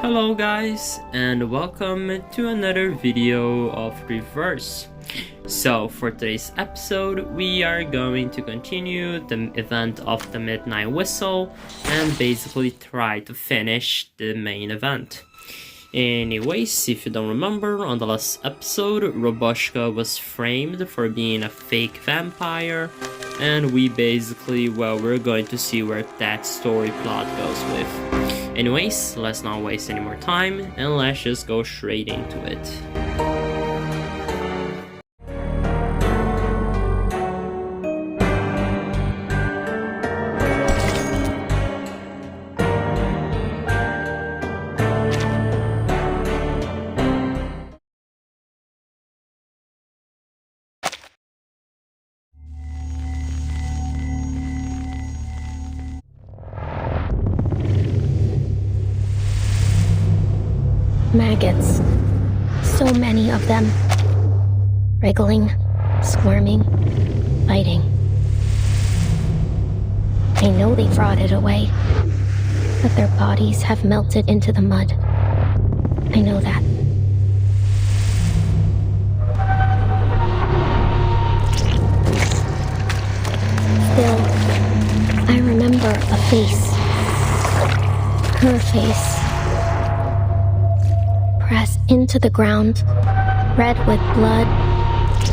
Hello guys, and welcome to another video of Reverse. So for today's episode, we are going to continue the event of the Midnight Whistle and basically try to finish the main event. Anyways, if you don't remember, on the last episode, Robushka was framed for being a fake vampire, and we basically, we're going to see where that story plot goes with. Anyways, let's not waste any more time, and let's just go straight into it. Maggots. So many of them. Wriggling, squirming, biting. I know they've rotted away, but their bodies have melted into the mud. I know that. Still, I remember a face. Her face. Pressed into the ground, red with blood,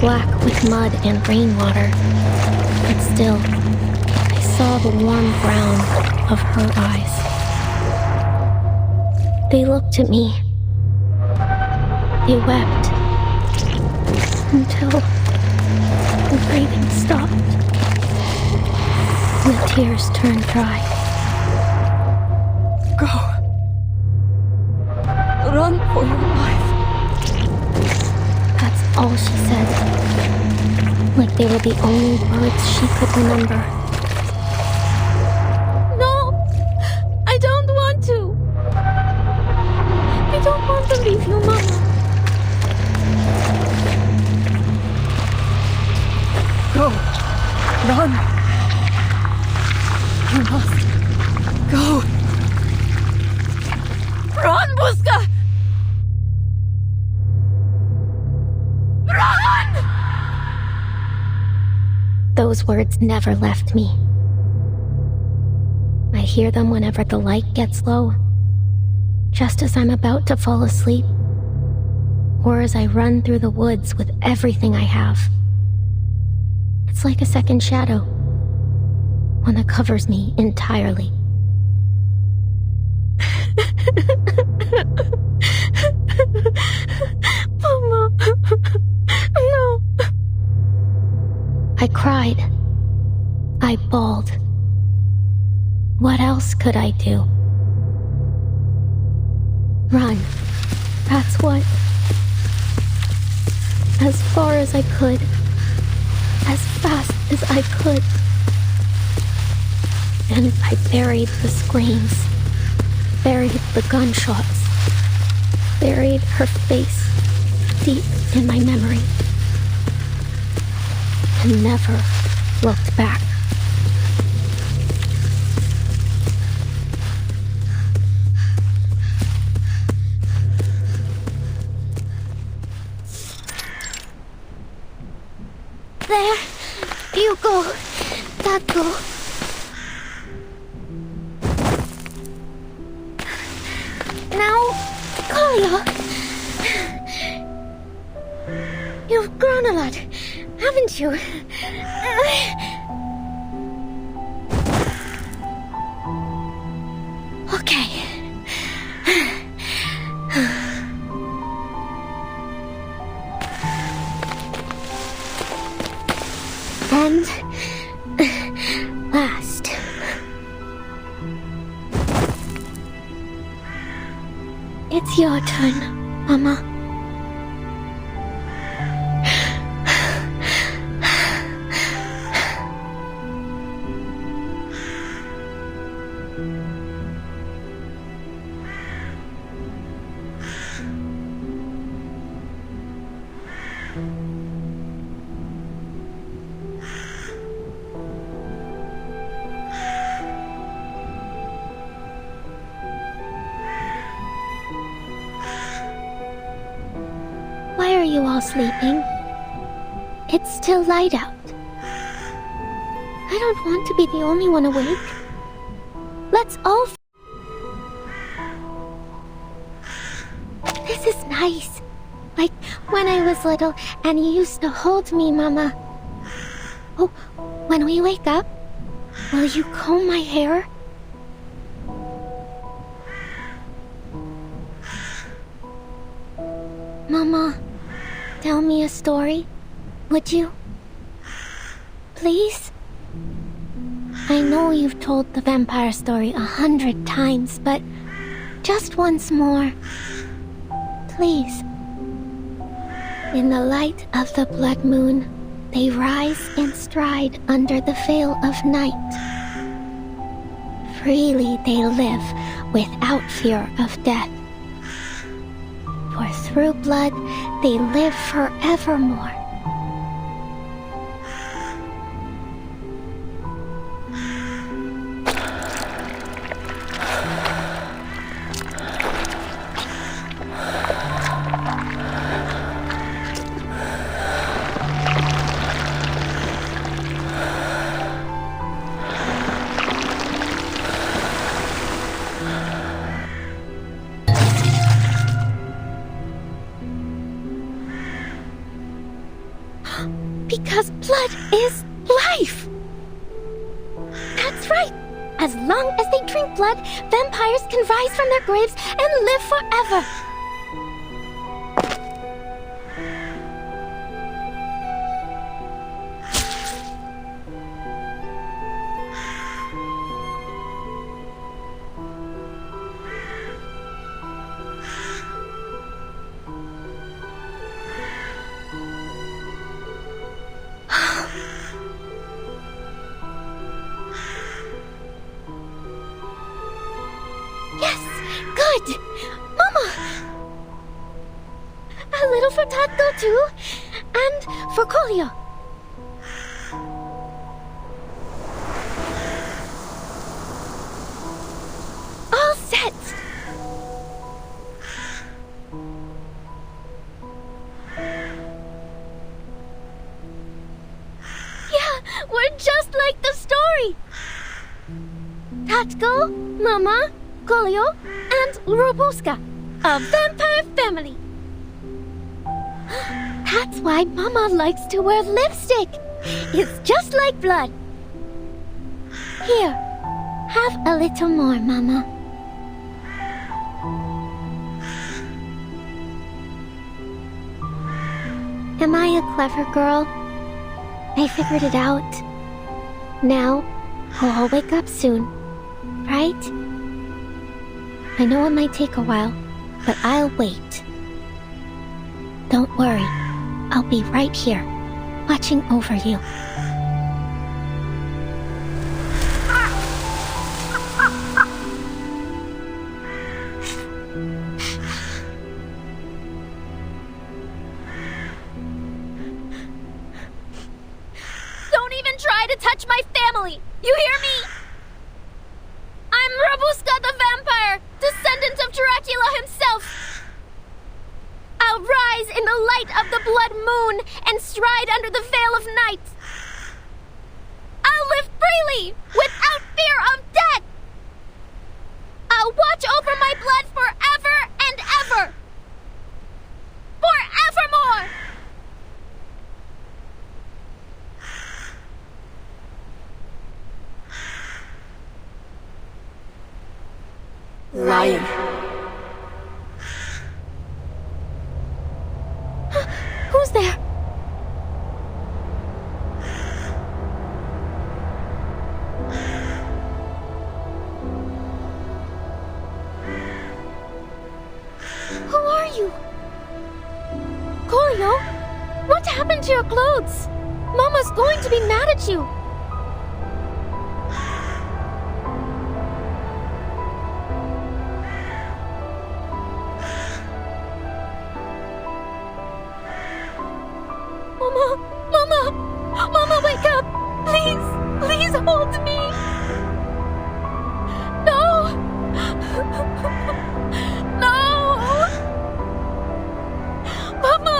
black with mud and rainwater. But still, I saw the warm brown of her eyes. They looked at me. They wept. Until the breathing stopped. The tears turned dry. Go. Run for your life. That's all she said. Like they were the only words she could remember. No! I don't want to! I don't want to leave you, Mama. Go! Run! You must go! Run, Buska! Those words never left me. I hear them whenever the light gets low, just as I'm about to fall asleep, or as I run through the woods with everything I have. It's like a second shadow, one that covers me entirely. Mama, no. I cried. I bawled. What else could I do? Run. That's what. As far as I could. As fast as I could. And I buried the screams. Buried the gunshots. Buried her face deep in my memory. And never looked back. There you go, that go. Now, Kalia, you've grown a lot, haven't you? Okay. And last. It's your turn, Mama. you all sleeping? It's still light out. I don't want to be the only one awake. Let's all... This is nice. Like when I was little and you used to hold me, Mama. Oh, when we wake up, will you comb my hair? Mama, tell me a story, would you? Please? I know you've told the vampire story 100 times, but just once more. Please. In the light of the blood moon, they rise and stride under the veil of night. Freely they live without fear of death. For through blood they live forevermore. Because blood is life! That's right! As long as they drink blood, vampires can rise from their graves and live forever! Yes! Good! Mama! A little for Tato too, and for Kolio. All set! Yeah, we're just like the story! Tatko, Mama, Kolio, and Robuska, a vampire family. That's why Mama likes to wear lipstick. It's just like blood. Here, have a little more, Mama. Am I a clever girl? I figured it out. Now, we'll all wake up soon, right? I know it might take a while, but I'll wait. Don't worry, I'll be right here, watching over you. Don't even try to touch my family! You hear me? I'm Robuska the vampire, descendant of Dracula himself. I'll rise in the light of the blood moon and stride under the veil of night. I'll live freely, without fear of death. I'll watch over my blood forever and ever. Forevermore! Lying. Who's there? Who are you? Kolio? What happened to your clothes? Mama's going to be mad at you. Mama, wake up! Please hold me! No! No! Mama!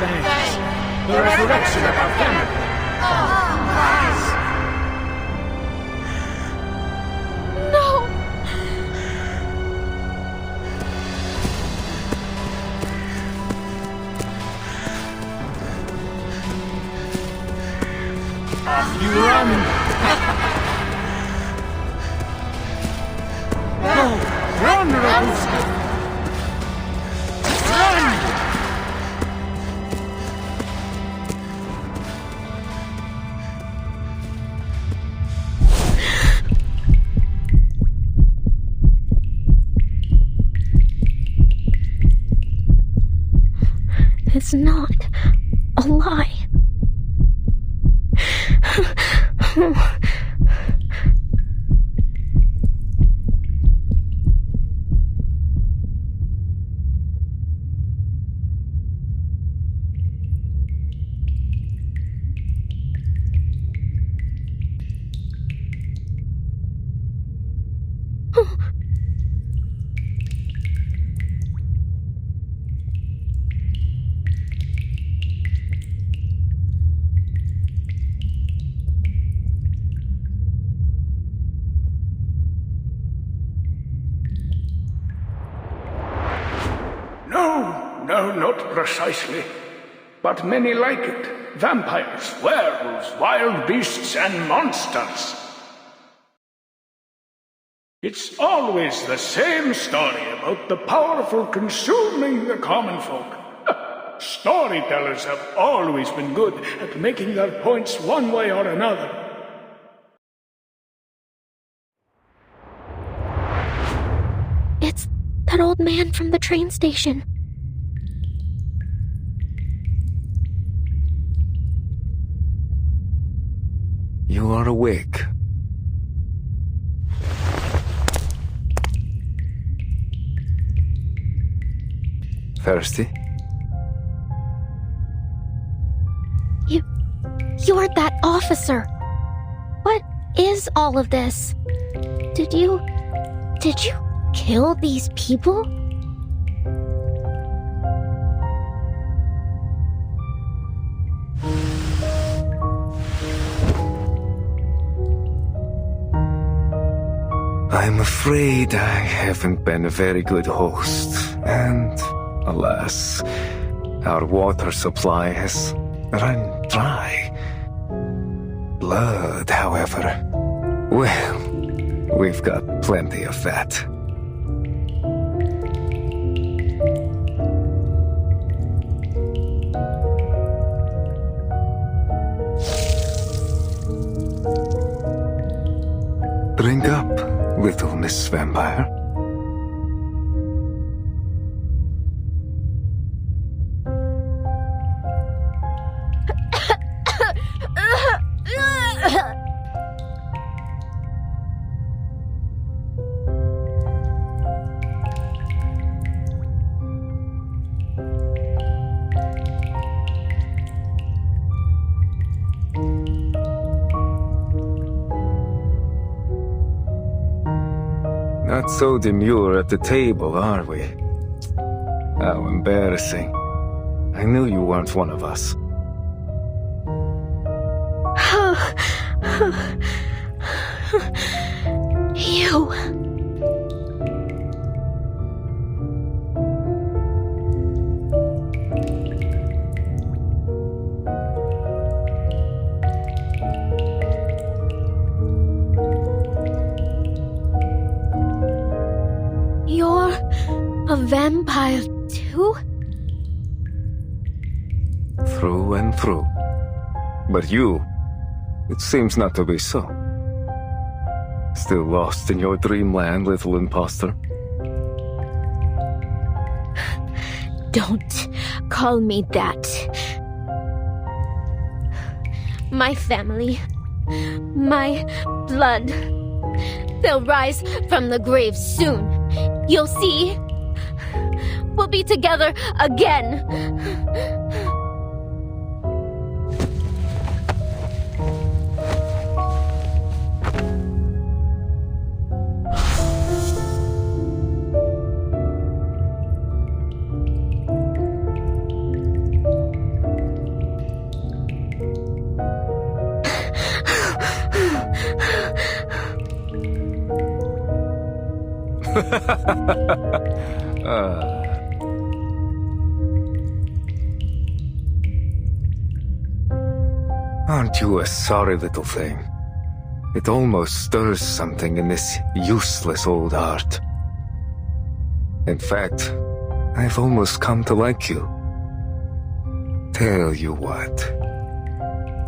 Thanks. The resurrection of our family. No! Off you run! No! Run, Rose! Run! It's not a lie. No, not precisely. But many like it. Vampires, werewolves, wild beasts, and monsters. It's always the same story about the powerful consuming the common folk. Storytellers have always been good at making their points one way or another. It's that old man from the train station. You are awake. Thirsty? You're that officer. What is all of this? Did you kill these people? I'm afraid I haven't been a very good host, and alas, our water supply has run dry. Blood, however, well, we've got plenty of that. Drink up, little Miss Vampire. Not so demure at the table, are we? How embarrassing. I knew you weren't one of us. You. You're a vampire too? Through and through. But you, it seems not to be so. Still lost in your dreamland, little imposter? Don't call me that. My family, my blood, they'll rise from the grave soon. You'll see. We'll be together again. Aren't you a sorry little thing? It almost stirs something in this useless old heart. In fact, I've almost come to like you. Tell you what,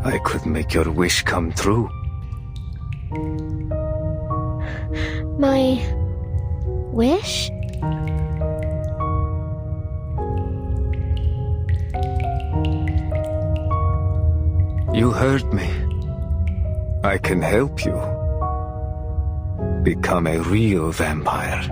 I could make your wish come true. My wish? You heard me. I can help you become a real vampire.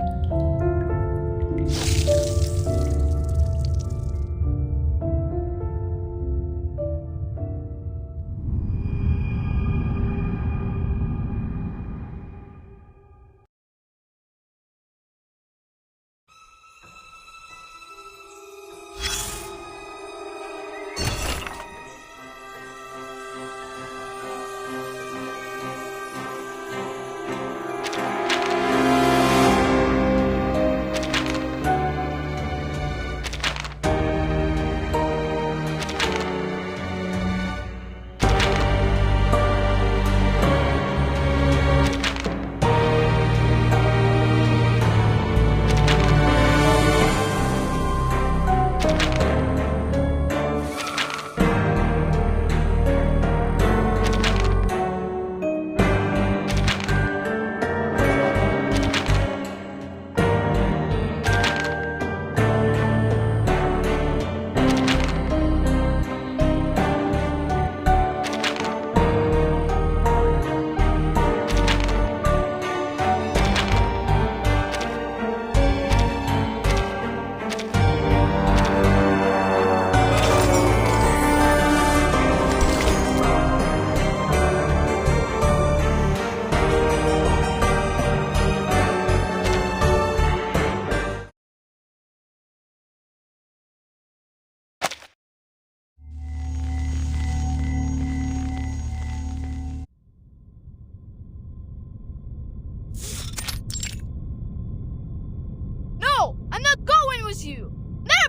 You!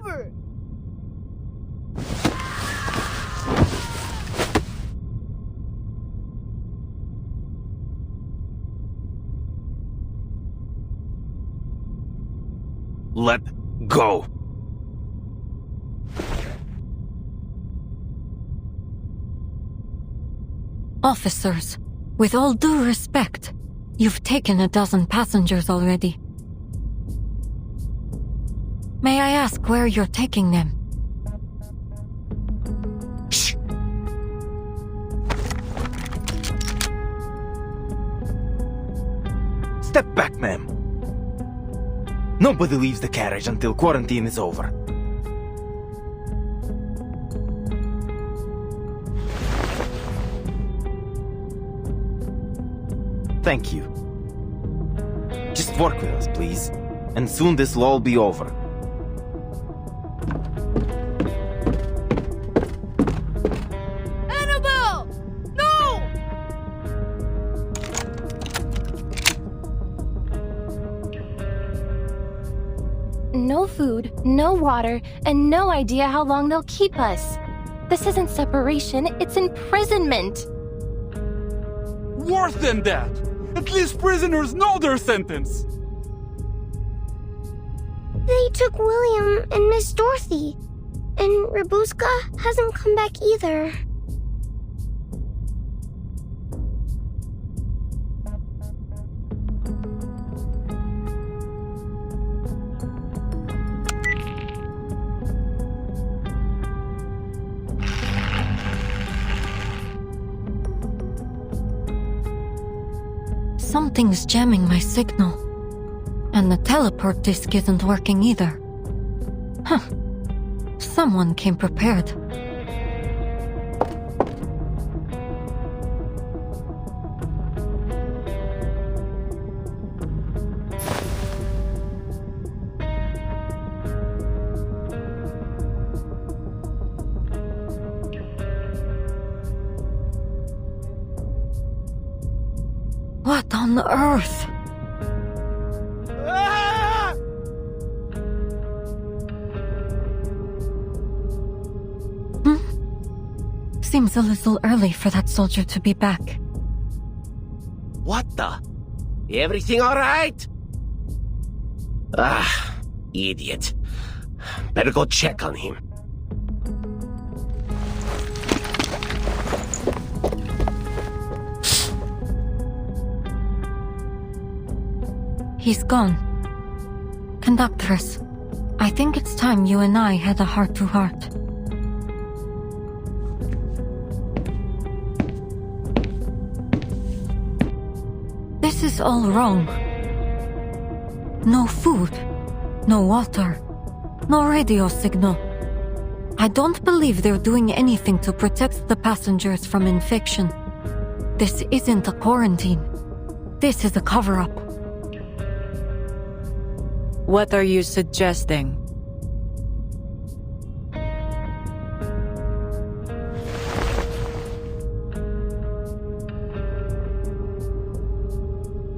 Never! Let go. Officers, with all due respect, you've taken a dozen passengers already. May I ask where you're taking them? Shh. Step back, ma'am. Nobody leaves the carriage until quarantine is over. Thank you. Just work with us, please. And soon this will all be over. Annabelle! No! No food, no water, and no idea how long they'll keep us. This isn't separation, it's imprisonment. Worse than that! At least prisoners know their sentence! They took William and Miss Dorothy. And Rabuska hasn't come back either. Something's jamming my signal. And the teleport disc isn't working either. Huh. Someone came prepared. What on earth? Ah! Seems a little early for that soldier to be back. What the? Everything alright? Ah, idiot. Better go check on him. He's gone. Conductress, I think it's time you and I had a heart-to-heart. This is all wrong. No food, no water, no radio signal. I don't believe they're doing anything to protect the passengers from infection. This isn't a quarantine. This is a cover-up. What are you suggesting?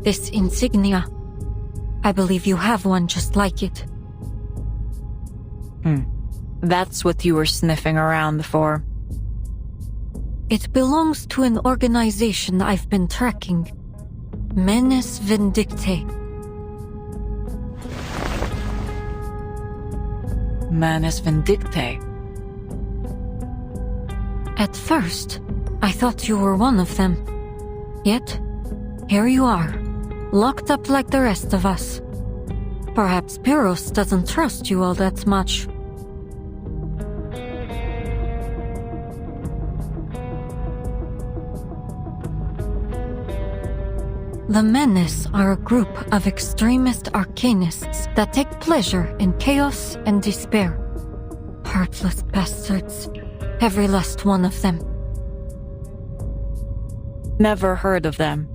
This insignia. I believe you have one just like it. That's what you were sniffing around for. It belongs to an organization I've been tracking. Menes Vindictae. Manus Vindictae. At first, I thought you were one of them. Yet, here you are, locked up like the rest of us. Perhaps Pyros doesn't trust you all that much. The Menes are a group of extremist arcanists that take pleasure in chaos and despair. Heartless bastards. Every last one of them. Never heard of them.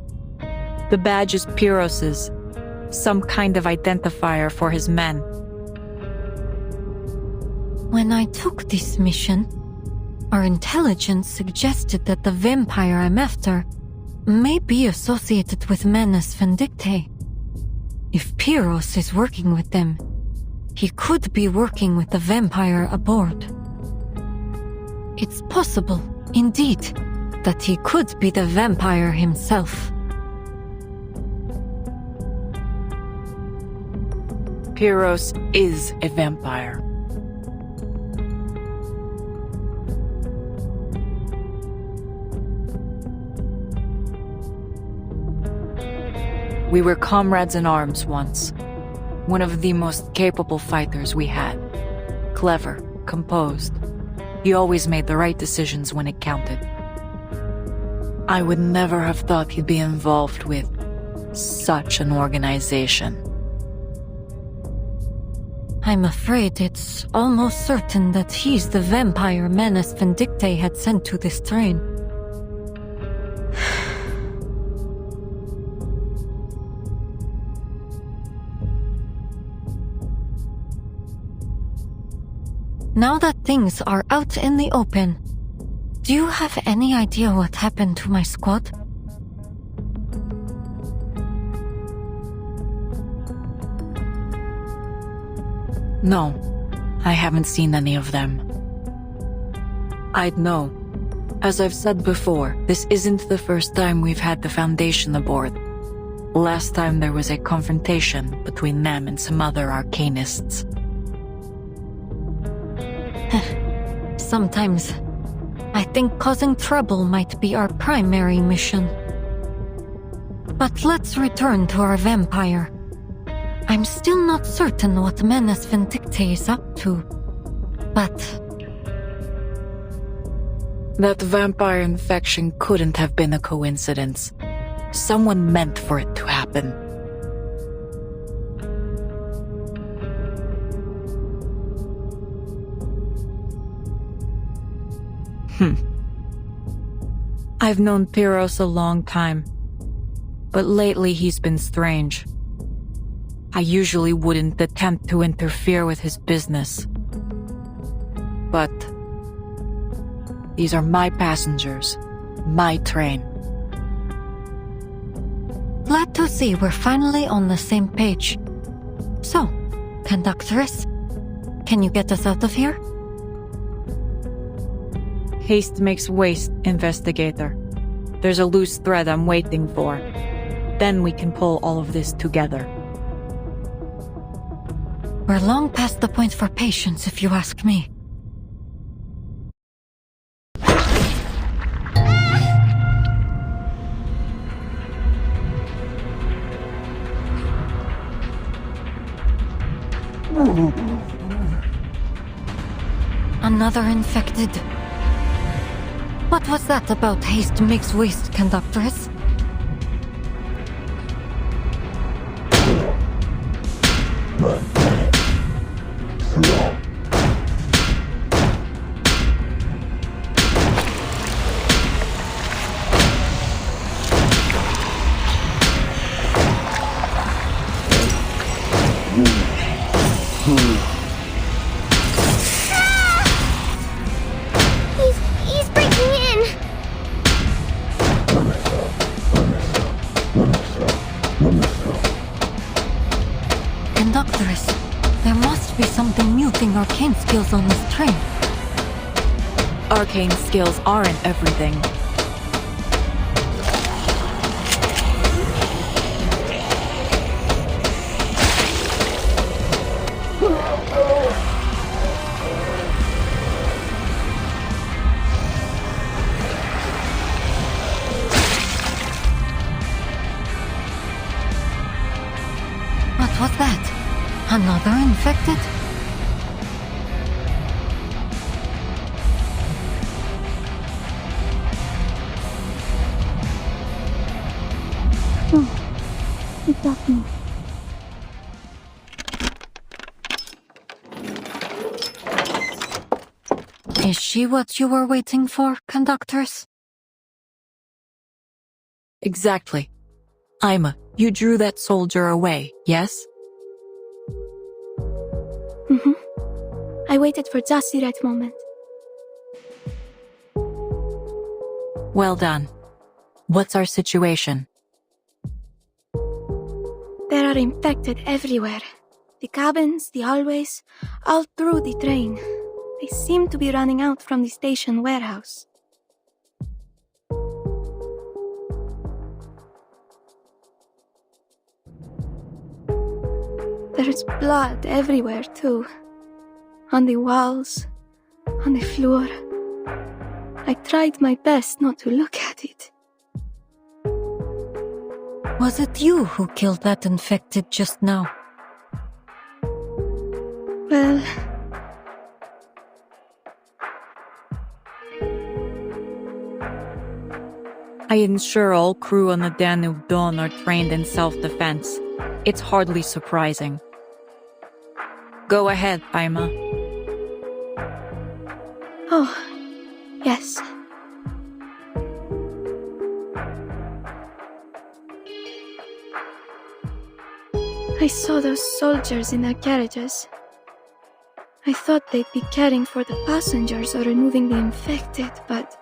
The badge is Pyros's, some kind of identifier for his men. When I took this mission, our intelligence suggested that the vampire I'm after may be associated with Menes Vindictae. If Pyros is working with them, he could be working with the vampire aboard. It's possible, indeed, that he could be the vampire himself. Pyros is a vampire. We were comrades in arms once. One of the most capable fighters we had. Clever, composed. He always made the right decisions when it counted. I would never have thought he'd be involved with such an organization. I'm afraid it's almost certain that he's the vampire Menes Vindictae had sent to this train. Now that things are out in the open, do you have any idea what happened to my squad? No, I haven't seen any of them. I'd know. As I've said before, this isn't the first time we've had the Foundation aboard. Last time there was a confrontation between them and some other arcanists. Sometimes, I think causing trouble might be our primary mission. But let's return to our vampire. I'm still not certain what Menes Vindictae is up to, but... That vampire infection couldn't have been a coincidence. Someone meant for it to happen. I've known Pyros a long time, but lately he's been strange. I usually wouldn't attempt to interfere with his business. But these are my passengers, my train. Glad to see we're finally on the same page. So, conductress, can you get us out of here? Haste makes waste, investigator. There's a loose thread I'm waiting for. Then we can pull all of this together. We're long past the point for patience, if you ask me. Another infected. What was that about haste makes waste, conductress? He's breaking in. Conductress, there must be something muting arcane skills on this train. Arcane skills aren't everything. What was that? Another infected? It's got me. Is she what you were waiting for, conductors? Exactly. Ima, you drew that soldier away, yes? Mm-hmm. I waited for just the right moment. Well done. What's our situation? There are infected everywhere. The cabins, the hallways, all through the train. They seem to be running out from the station warehouse. There's blood everywhere, too. On the walls, on the floor. I tried my best not to look at it. Was it you who killed that infected just now? Well... I ensure all crew on the Danube Dawn are trained in self-defense. It's hardly surprising. Go ahead, Ima. Oh, yes. I saw those soldiers in their carriages. I thought they'd be caring for the passengers or removing the infected, but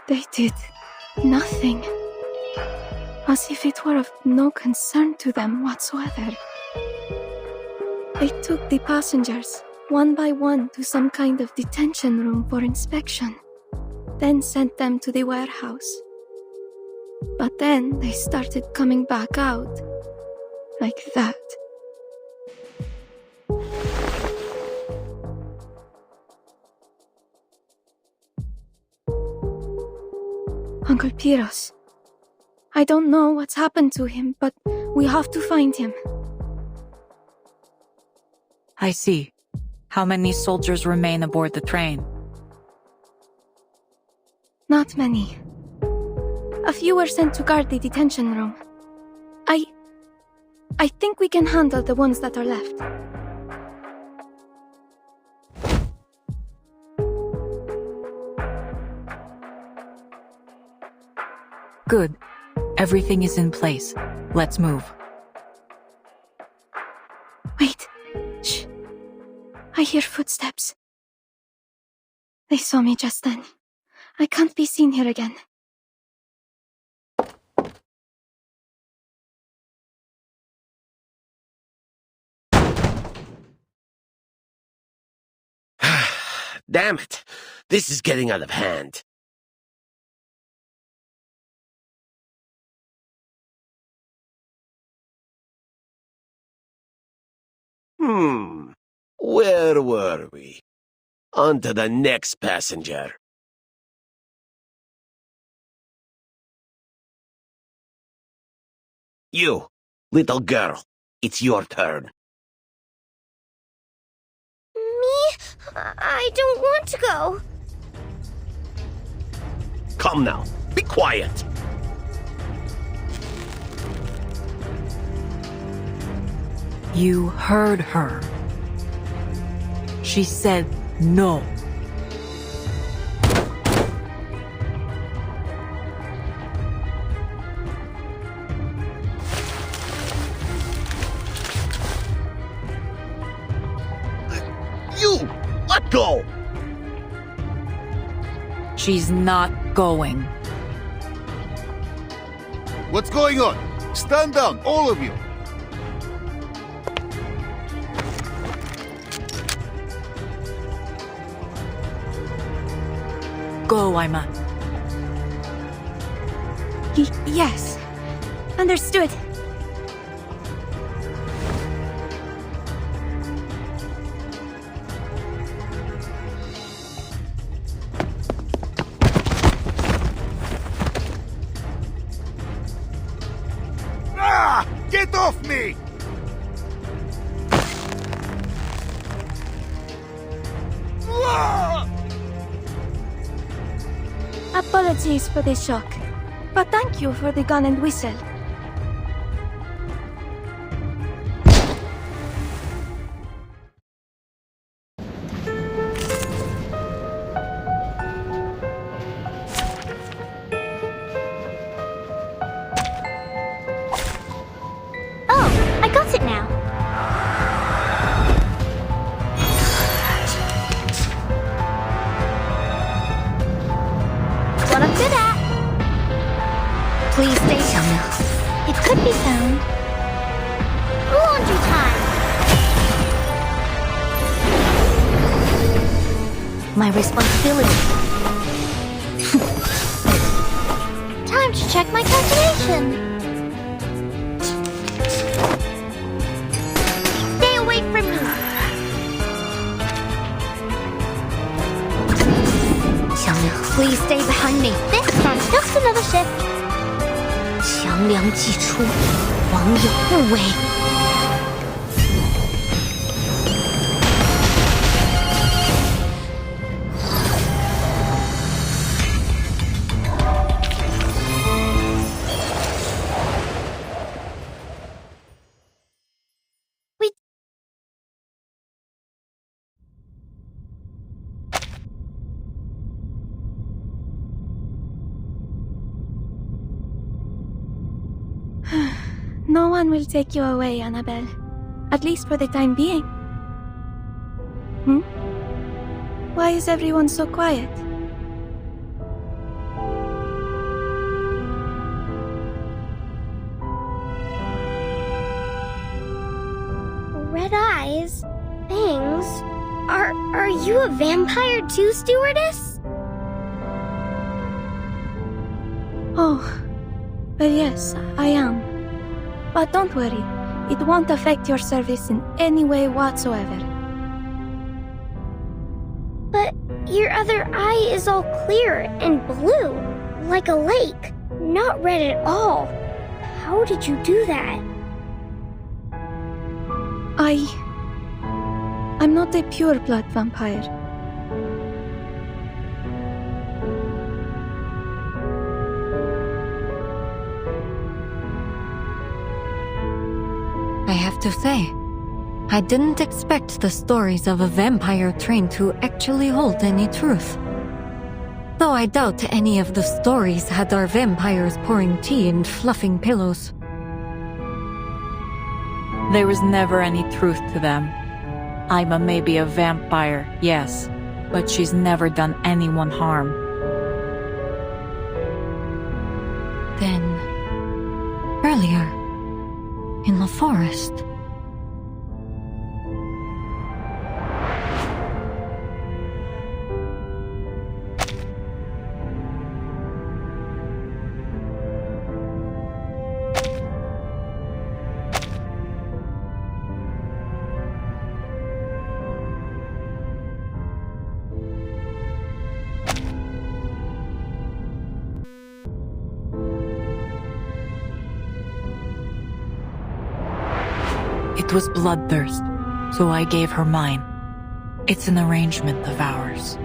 they did nothing. As if it were of no concern to them whatsoever. They took the passengers, one by one, to some kind of detention room for inspection, then sent them to the warehouse. But then they started coming back out, like that. Uncle Piros. I don't know what's happened to him, but we have to find him. I see. How many soldiers remain aboard the train? Not many. A few were sent to guard the detention room. I think we can handle the ones that are left. Good. Everything is in place. Let's move. Wait. Shh. I hear footsteps. They saw me just then. I can't be seen here again. Damn it. This is getting out of hand. Where were we? On to the next passenger. You, little girl, it's your turn. Me? I don't want to go. Come now, be quiet. You heard her. She said no. You, let go. She's not going. What's going on? Stand down, all of you. Go, Ima. Yes. Understood. Ah! Get off me! Ah! Apologies for the shock, but thank you for the gun and whistle. Oh, I got it now. What I'm good at. Please stay still. It could be found. Laundry time. My responsibility. Time to check my calculation. Stay away from me. Please stay behind me. This time, just another shift. 强梁既出，王有不为。No one will take you away, Annabelle. At least for the time being. Why is everyone so quiet? Red eyes? Fangs? Are you a vampire too, stewardess? Oh, well, yes, I am. But don't worry, it won't affect your service in any way whatsoever. But your other eye is all clear and blue, like a lake, not red at all. How did you do that? I'm not a pure blood vampire. I have to say, I didn't expect the stories of a vampire train to actually hold any truth. Though I doubt any of the stories had our vampires pouring tea and fluffing pillows. There was never any truth to them. Ima may be a vampire, yes, but she's never done anyone harm. Then, earlier, in the forest. It was bloodthirst, so I gave her mine. It's an arrangement of ours.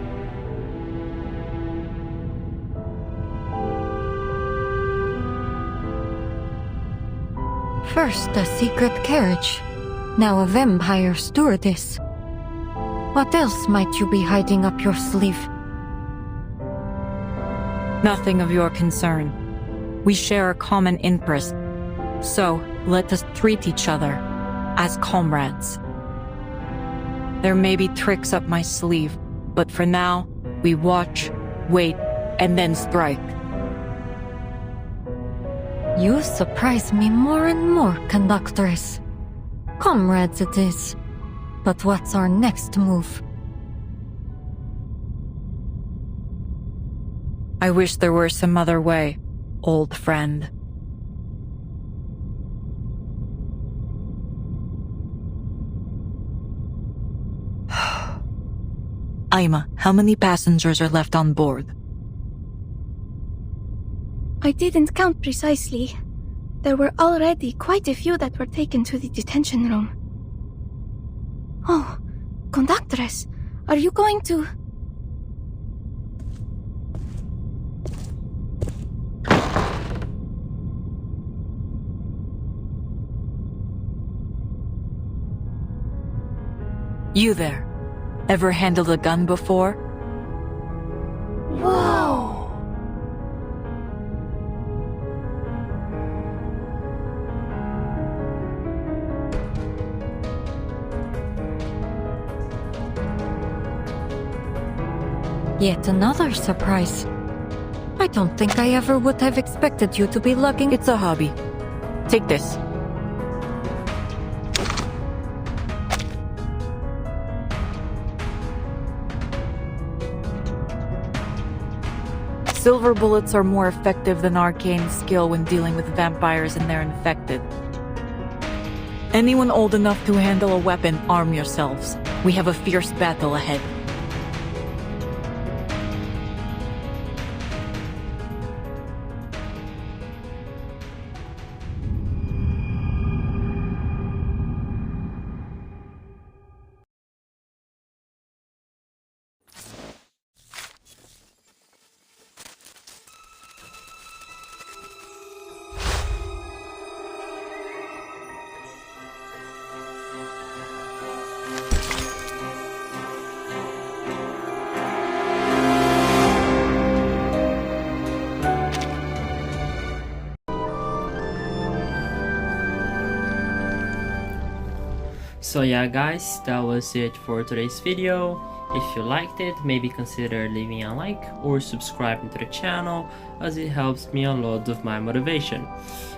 First a secret carriage, now a vampire stewardess. What else might you be hiding up your sleeve? Nothing of your concern. We share a common interest, so let us treat each other as comrades. There may be tricks up my sleeve, but for now, we watch, wait, and then strike. You surprise me more and more, conductress. Comrades it is. But what's our next move? I wish there were some other way, old friend. Aima, how many passengers are left on board? I didn't count precisely. There were already quite a few that were taken to the detention room. Oh, conductress, are you going to... You there. Ever handled a gun before? Whoa! Yet another surprise. I don't think I ever would have expected you to be lugging... It's a hobby. Take this. Silver bullets are more effective than arcane skill when dealing with vampires and their infected. Anyone old enough to handle a weapon, arm yourselves. We have a fierce battle ahead. So yeah guys, that was it for today's video. If you liked it, maybe consider leaving a like or subscribing to the channel, as it helps me a lot of my motivation.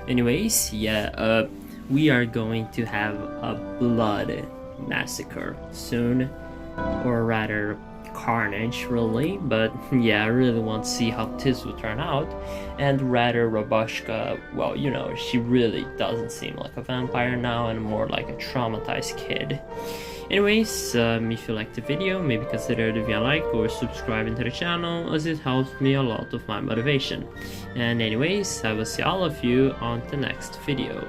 Anyways, yeah, we are going to have a blood massacre soon, or rather carnage really, but yeah, I really want to see how this will turn out. And rather Robushka, well, you know, she really doesn't seem like a vampire now and more like a traumatized kid. Anyways, if you liked the video, maybe consider leaving a like or subscribing to the channel, as it helps me a lot of my motivation. And anyways, I will see all of you on the next video.